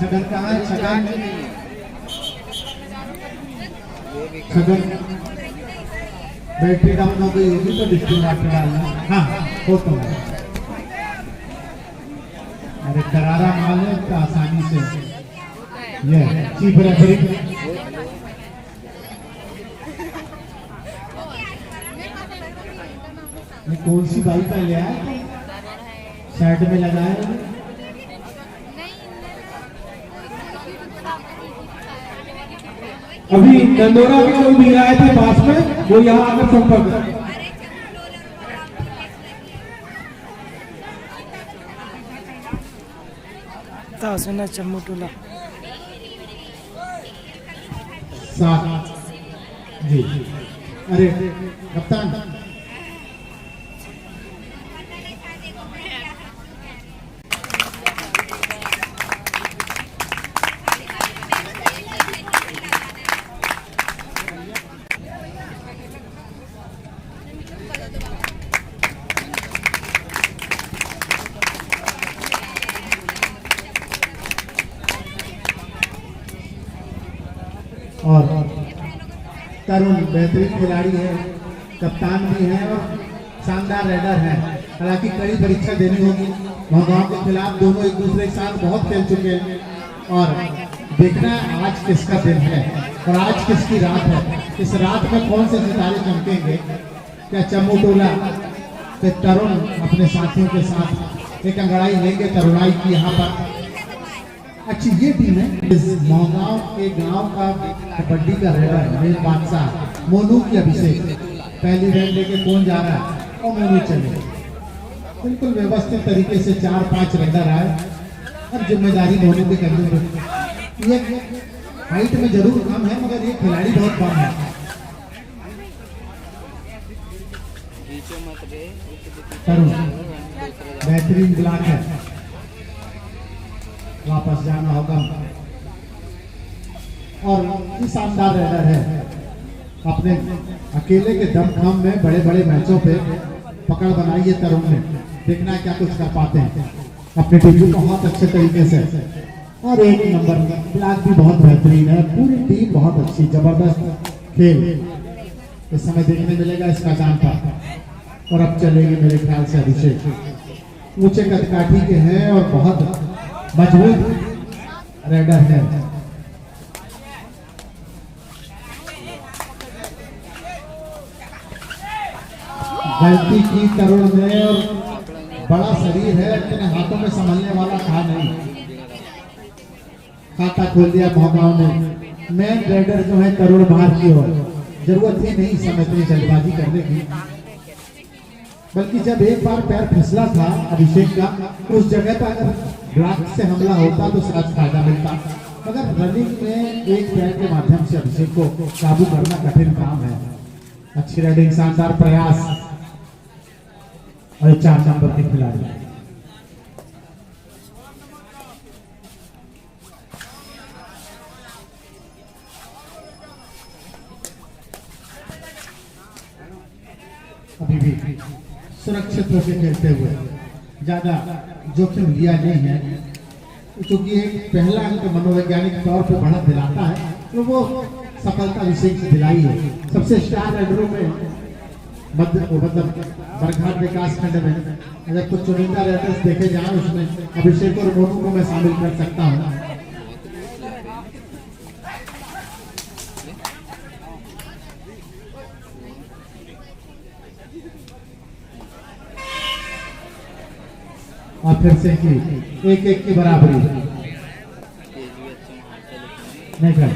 छगन कहाँ है? Chhagan Chhagan battery down हो गई होगी तो डिस्प्ले वाटर डालना। हाँ हो तो अरे करारा माल है तो आसानी से ये चीप रेफरी। कौन सी बाइक पे ले आया? साइड में लगाया अभी नंदोरा के लोग भी आए थे पास में, वो यहाँ आकर संपर्क कर। तासना चम्मटोला साथ जी। अरे कप्तान और तरुण बेहतरीन खिलाड़ी है, कप्तान भी है और शानदार रेडर है। हालांकि कड़ी परीक्षा देनी होगी। गांव के खिलाफ दोनों एक दूसरे के साथ बहुत खेल चुके हैं और देखना आज किसका दिन है और आज किसकी रात है। इस रात में कौन से सितारे चमकेंगे? क्या चम्मूटोला के तरुण अपने साथियों के साथ एक अंगड़ाई लेंगे तरुणाई की यहाँ पर? अच्छी ये टीम है। इस मोहगांव के गांव का कबड्डी का रेडर मेल बादशाह मोनू की अभिषेक पहली रैंक लेके कौन जा रहा है? और मोनू चले बिल्कुल व्यवस्थित तरीके से 4-5 रेडर आए और जिम्मेदारी मोनू के कंधों पे। ये हाइट में जरूर कम है मगर ये खिलाड़ी बहुत कम है। बेहतरीन ब्लॉक है, वापस जाना होगा और ये शानदार रेडर है। अपने अकेले के दमखम में बड़े बड़े मैचों पे पकड़ बनाई है तरुण ने। देखना क्या कुछ कर पाते हैं अपने टीम को बहुत अच्छे तरीके से। और एक नंबर ब्लॉक भी बहुत बेहतरीन है। पूरी टीम बहुत अच्छी जबरदस्त खेल इस समय देखने मिलेगा इस मैदान पर। और अब चलेगी मेरे ख्याल से अभिषेक। ऊंचे कदकाठी के हैं और बहुत मजबूत रेडर है। गलती की तरुण ने और बड़ा शरीर है, अपने हाथों में संभलने वाला था नहीं। खाता खोल दिया मोहगांव ने। मेन रेडर जो है तरुण बाहर की ओर। जरूरत ही नहीं समय इतनी जल्दबाजी करने की, बल्कि जब एक बार पैर फिसला था अभिषेक का उस जगह पर अगर ब्लॉक से हमला होता तो शायद फायदा मिलता। मगर रनिंग में एक पैर के माध्यम से अभिषेक को काबू करना कठिन काम है। अच्छी रेडिंग, शानदार प्रयास और 4 नंबर के खिलाड़ी। अभी भी सुरक्षित होकर खेलते हुए ज्यादा जोखिम लिया नहीं है, क्योंकि एक पहला अंक मनोवैज्ञानिक तौर पर बढ़त दिलाता है तो वो सफलता अभिषेक से दिलाई है। सबसे स्टार रेडरों में मतलब बरघाट विकास खंड में अगर कुछ चुनिंदा रेडर्स देखे जाए उसमें अभिषेक और मोनू को मैं शामिल कर सकता हूँ। और फिर से की 1-1 की बराबरी नहीं कर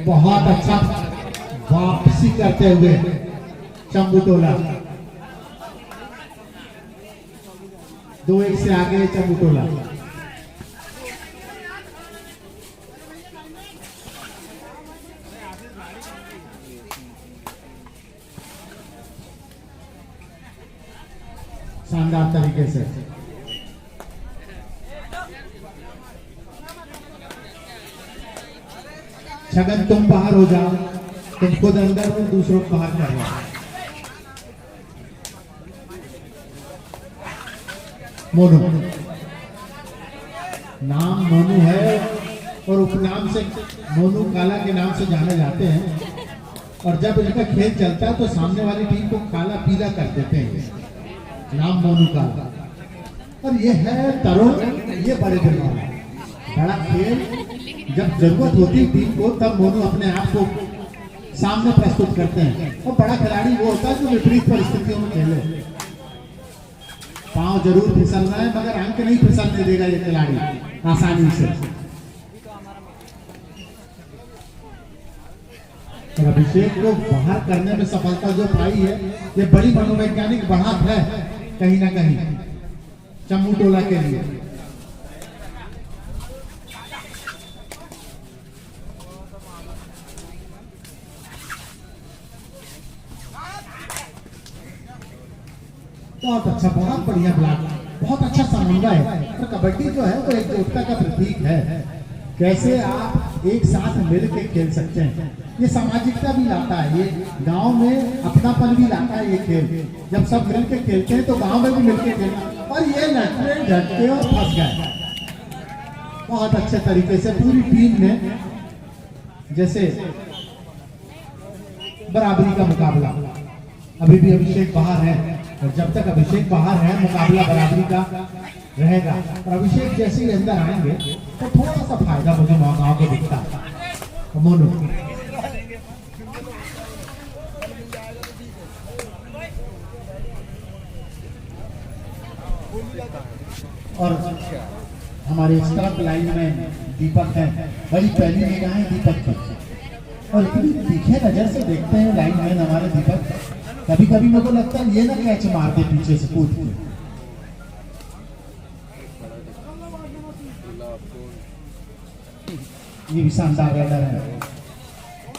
बहुत अच्छा वापसी करते हुए चम्बूटोला 2-1 से आगे चम्बूटोला। शानदार तरीके से छगन तुम बाहर हो जाओ, तुम खुद अंदर हो दूसरों को बाहर कर रहे हो। मोनू। नाम मोनू है और उपनाम से मोनू काला के नाम से जाने जाते हैं। और जब इनका खेल चलता है तो सामने वाली टीम को काला पीला कर देते हैं, नाम मोनू काला। और ये है तरुण, ये बड़े दिल वाला। बड़ा खेल जब जरूरत होती है टीम को तब मोनू अपने आप को सामने प्रस्तुत करते हैं। और बड़ा खिलाड़ी वो होता है जो विपरीत परिस्थितियों में खेले। पांव जरूर फिसलना है मगर अंक नहीं फिसलने देगा ये खिलाड़ी आसानी से। और अभिषेक को बाहर करने में सफलता जो पाई है ये बड़ी मनोवैज्ञानिक बढ़त है कहीं ना कहीं चम्मू टोला के लिए। बहुत अच्छा, बहुत बढ़िया ब्लॉक, बहुत अच्छा समन्वय है। और कबड्डी जो है वो एकजुटता का प्रतीक है। कैसे आप एक साथ मिल के खेल सकते हैं, ये सामाजिकता भी लाता है, ये गांव में अपनापन भी लाता है। ये खेल जब सब मिल के खेलते हैं तो गांव में भी मिल के खेलना। और ये लड़के झटके और फंस गए बहुत अच्छे तरीके से पूरी टीम ने। जैसे बराबरी का मुकाबला, अभी भी अभिषेक बाहर है और जब तक अभिषेक बाहर है मुकाबला बराबरी का रहेगा। और अभिषेक जैसे ही अंदर आएंगे तो थोड़ा सा फायदा मुझे गाँव को दिखता है। मोनू और हमारे इस तरफ लाइन में दीपक है, बड़ी पहली निगाहें दीपक की। और इतनी तीखे नजर से देखते हैं लाइन मैन हमारे दीपक। कभी कभी मेरे को लगता है ये ना कैच मार दे पीछे से कूद के। ये भी शानदार रेडर है,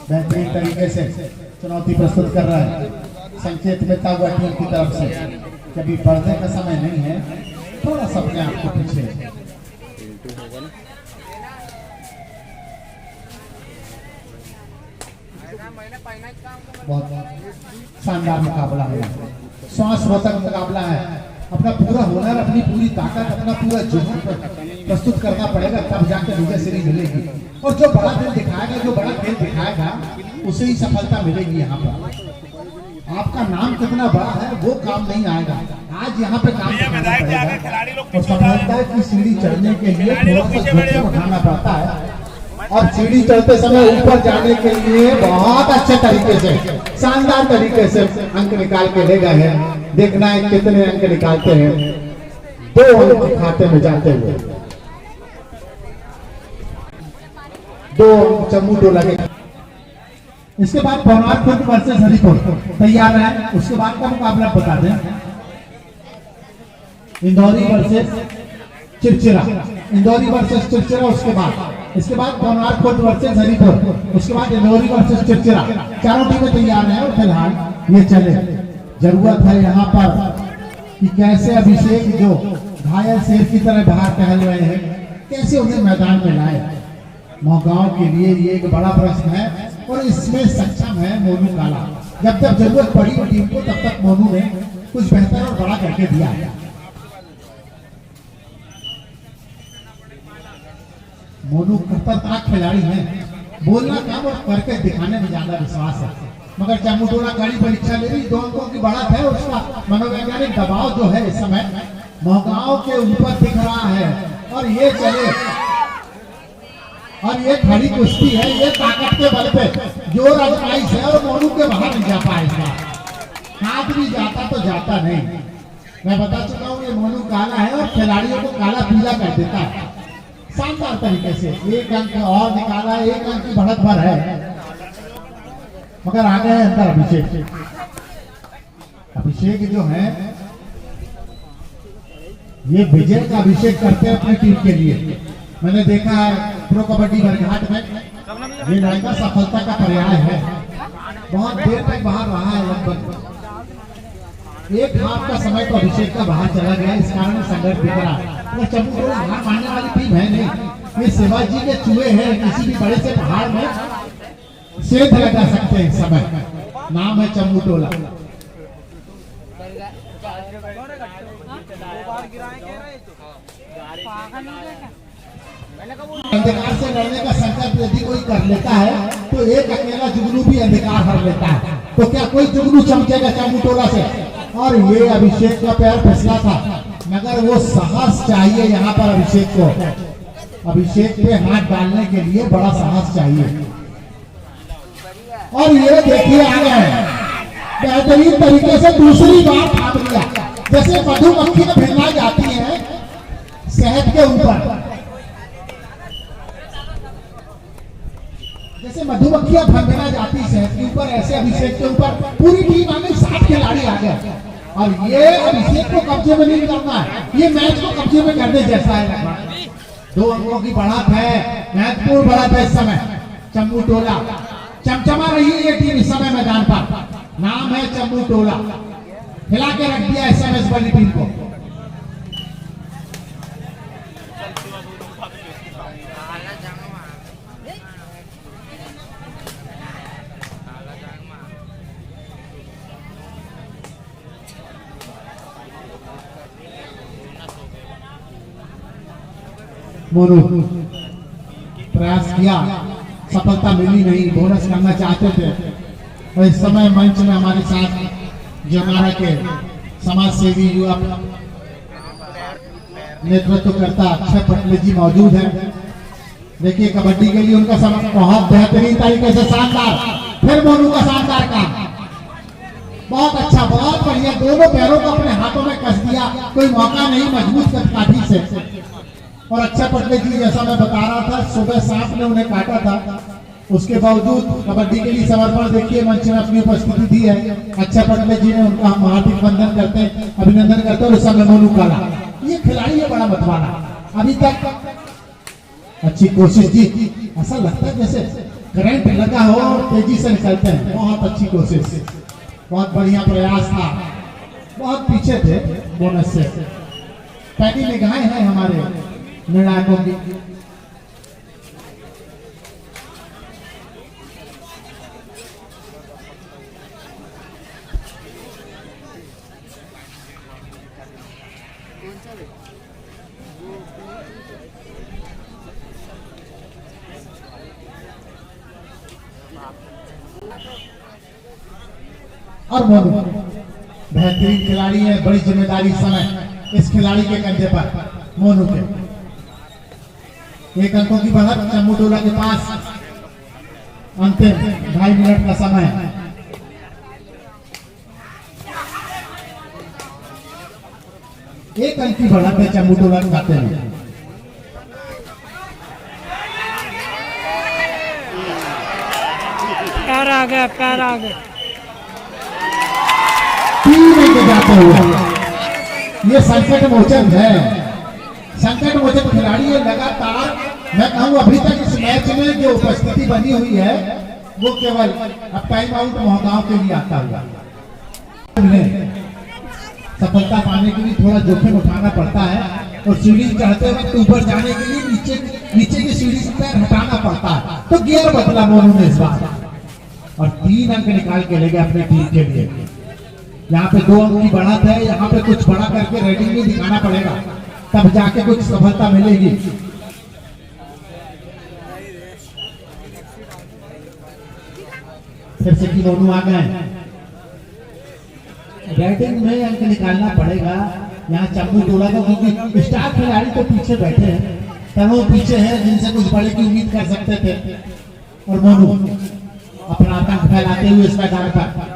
बेहतरीन तरीके से चुनौती प्रस्तुत कर रहा है। संकेत मिलता हुआ टीम की तरफ से कभी बढ़ने का समय नहीं है, थोड़ा सा अपने आप को पीछे। बहुत शानदार मुकाबला है, श्वास रोतक मुकाबला है। अपना पूरा हुनर, अपनी पूरी ताकत, अपना पूरा जुनून प्रस्तुत करना पड़ेगा तब जाकर विजय श्री मिलेगी। और जो बड़ा खेल दिखाएगा, जो बड़ा खेल दिखाएगा उसे ही सफलता मिलेगी। यहाँ पर आपका नाम कितना बड़ा है वो काम नहीं आएगा, आज यहाँ पे काम करना पड़ेगा। और सफलता की सीढ़ी चढ़ने के लिए थोड़ा सा जोखिम उठाना पड़ता है। और सीढ़ी चढ़ते समय ऊपर जाने के लिए बहुत अच्छे तरीके से, शानदार तरीके से अंक निकाल के ले गए हैं। देखना है कितने अंक निकालते हैं, 2 अंक खाते में जाते हुए। 2 चम्मू टोला के। इसके बाद भवनाथ खुर्द वर्सेस हरिपुर तैयार है। उसके बाद का मुकाबला बता दें, इंदौरी वर्सेस चिरचिरा, इंदौरी वर्सेस चिरचिरा। इसके बाद भवनाथ खुर्द वर्सेस हरिपुर, उसके बाद इंदौरी वर्सेस चिरचिरा। चारों टीमें तैयार हैं। और फिलहाल ये चले, जरूरत है यहाँ पर कि कैसे अभिषेक जो घायल शेर की तरह बाहर टहल रहे हैं, कैसे उन्हें मैदान में लाए। गांव के लिए ये एक बड़ा प्रश्न है और इसमें सक्षम है मोनू काला। जब तक जरूरत पड़ी टीम को तब तक मोनू ने कुछ बेहतर और बड़ा करके दिया है। मोनू खतरनाक खिलाड़ी है, बोलना कम और करके दिखाने में ज्यादा विश्वास है। मगर चम्मू टोला कड़ी परीक्षा ले रही, 2 अंकों की बढ़त है। उसका मनोवैज्ञानिक दबाव जो है इस समय मोहगांव के ऊपर दिख रहा है। और ये चले, और ये खड़ी कुश्ती है, ये ताकत के बल पे जोर आजमाइश है। और मोनू के बाहर नहीं जा पाए, इस बार हाथ भी जाता तो जाता नहीं। मैं बता चुका हूँ ये मोनू काला है और खिलाड़ियों को काला पीला कर देता है शानदार तरीके से। 1 अंक और निकाला, 1 अंक की बढ़त भर है। मगर आ गए अंदर अभिषेक। अभिषेक जो है ये विजय का अभिषेक करते हैं अपनी टीम के लिए। मैंने देखा है प्रो कबड्डी बरघाट में, ये लड़का सफलता का पर्याय है। बहुत देर तक बाहर रहा है, लगभग 1 हाफ का समय तो अभिषेक का बाहर चला गया, इस कारण संघर्ष दिख रहा है। ये चम्मू टोला हार मानने वाली टीम है नहीं, ये शिवाजी के चूहे हैं। किसी भी बड़े से पहाड़ में सेध लगा सकते हैं इस समय। नाम है चम्मू टोला। अंधकार से लड़ने का संकल्प यदि कोई कर लेता है तो एक अकेला जुगनू भी अंधकार हर लेता है। तो क्या कोई जुगनू चमकेगा चम्मू टोला से? और ये अभिषेक का पैर फिसला था, मगर वो साहस चाहिए यहाँ पर अभिषेक को। अभिषेक पे हाथ डालने के लिए बड़ा साहस चाहिए। और ये देखिए आ गए बेहतरीन तरीके से दूसरी बार थाम लिया। जैसे मधुमक्खी में भिड़ना जाती है शहद के ऊपर, जैसे मधुमक्खियां भंगना जाती शहद के ऊपर, ऐसे अभिषेक के ऊपर पूरी टीम आ गई, 7 खिलाड़ी आ गए। और ये अभिषेक को कब्जे में नहीं करना है, ये मैच को कब्जे में करने जैसा है लगभग। 2 अंकों की बढ़त है, महत्वपूर्ण बढ़त है इस समय। चम्मू टोला चमचमा रही है ये टीम इस समय मैदान पर। नाम है चम्मू टोला, हिला के रख दिया SMS वाली टीम को। मोनू प्रयास किया, सफलता मिली नहीं, बोनस करना चाहते थे। और इस समय मंच में हमारे साथ जो हमारा के समाज सेवी युवा नेतृत्व करता अक्षय पटले जी मौजूद हैं। देखिए कबड्डी के लिए उनका समय बहुत बेहतरीन तरीके से शानदार, फिर मोनू का शानदार काम, बहुत अच्छा, बहुत बढ़िया। दोनों पैरों को अपने हाथों में कस दिया, कोई मौका नहीं, मजबूत काठी से। और अक्षय पटले जी जैसा मैं बता रहा था, सुबह सांप ने उन्हें काटा था, उसके बावजूद कबड्डी के लिए समर्पण देखिए मंच में अपनी उपस्थिति दी है। अक्षय पटले जी ने उनका हम हार्दिक वंदन करते हैं, अभिनंदन करते हैं। उस समय मोनू काला ये खिलाड़ी है बड़ा मतवाला, अभी तक अच्छी कोशिश की, ऐसा लगता है जैसे करंट लगा हो और तेजी से निकलते हैं। बहुत अच्छी कोशिश, बहुत बढ़िया प्रयास था, बहुत पीछे थे बोनस से। पहली निगाहें हैं हमारे निर्णायकों की। और मोनू बेहतरीन खिलाड़ी है, बड़ी जिम्मेदारी समय इस खिलाड़ी के कंधे पर। मोनू के 1 अंकों की बढ़त चम्मू टोला के पास। अंतिम 2.5 मिनट का समय। एक अंक की बढ़त है चम्मू टोला के खाते में। पैर आ गया, पैर आ गया। 3 अंक जाते हुए ये संकट मोचन है, संकट मोचन खिलाड़ी है। लगातार मैं कहूँ अभी तक इस मैच में जो उपस्थिति बनी हुई है वो केवल अब टाइम आउट मोहगांव के लिए आता हुआ। सफलता पाने के लिए थोड़ा जोखिम उठाना पड़ता है और सीढ़ी चढ़ते वक्त ऊपर जाने के लिए नीचे की सीढ़ी से पैर हटाना पड़ता है। तो गियर बदला मोनू ने इस बार और 3 अंक निकाल के ले गए अपनी टीम के लिए। यहाँ पे 2 अंक की बढ़त है, यहाँ पे कुछ बड़ा करके रेटिंग भी दिखाना पड़ेगा, तब जाके कुछ सफलता मिलेगी। फिर से की मोनू आ गए, रेटिंग में अंक निकालना पड़ेगा यहाँ चम्मू टोला को, क्योंकि स्टार खिलाड़ी तो पीछे बैठे हैं, तनो पीछे है जिनसे कुछ बड़े की उम्मीद कर सकते थे। और मोनू अपना आतंक फैलाते हुए इस मैदान पर।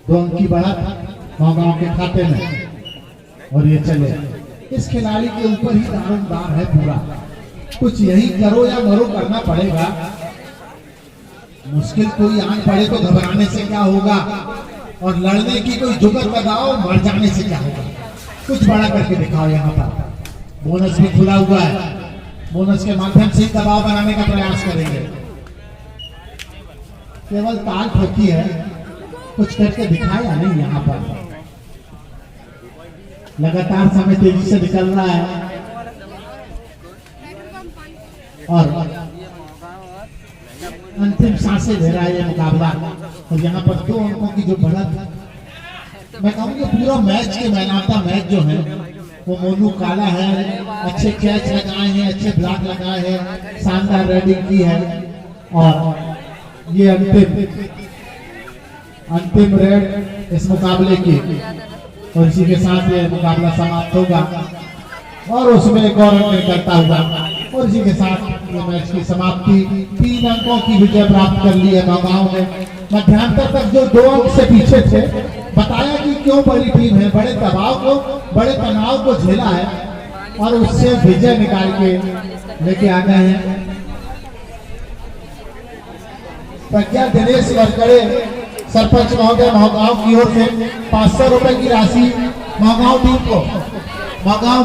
दो अंक की बढ़त गांव के खाते में और ये चले। इस खिलाड़ी के ऊपर ही दारोमदार है पूरा, कुछ यही करो या मरो करना पड़ेगा। मुश्किल कोई आन पड़े तो घबराने से क्या होगा, और लड़ने की कोई जुगत लगाओ, मर जाने से क्या होगा। कुछ बड़ा करके दिखाओ। यहाँ पर बोनस भी खुला हुआ है, बोनस के माध्यम से दबाव बनाने का प्रयास करेंगे। केवल ताल ठोकी है, कुछ करके दिखाया नहीं। यहाँ पर लगातार समय तेजी से निकल रहा है और अंतिम सांसें ले रहा है ये मुकाबला। और यहाँ पर 2 अंकों की जो बढ़त मैं कहूँगी पूरा मैच के मैन ऑफ द मैच जो है वो मोनू काला है। अच्छे कैच लगाए हैं, अच्छे ब्लॉक लगाए हैं, शानदार रेडिंग की है। और ये अंतिम रेड इस मुकाबले की, और इसी के साथ ये मुकाबला समाप्त होगा और उसमें एक और अंक निकलता हुआ, और इसी के साथ ये मैच की समाप्ति। 3 अंकों की विजय प्राप्त कर ली है नौगांव ने। मध्यांतर तक जो 2 अंक से पीछे थे, बताया कि क्यों बड़ी टीम है, बड़े दबाव को, बड़े तनाव को झेला है और उससे विजय निकाल के लेके आ गए हैं। प्रज्ञा दिनेश वरकड़े सरपंच महोदय महागांव की ओर से 500 रुपए की राशि महागांव टीम को, महागांव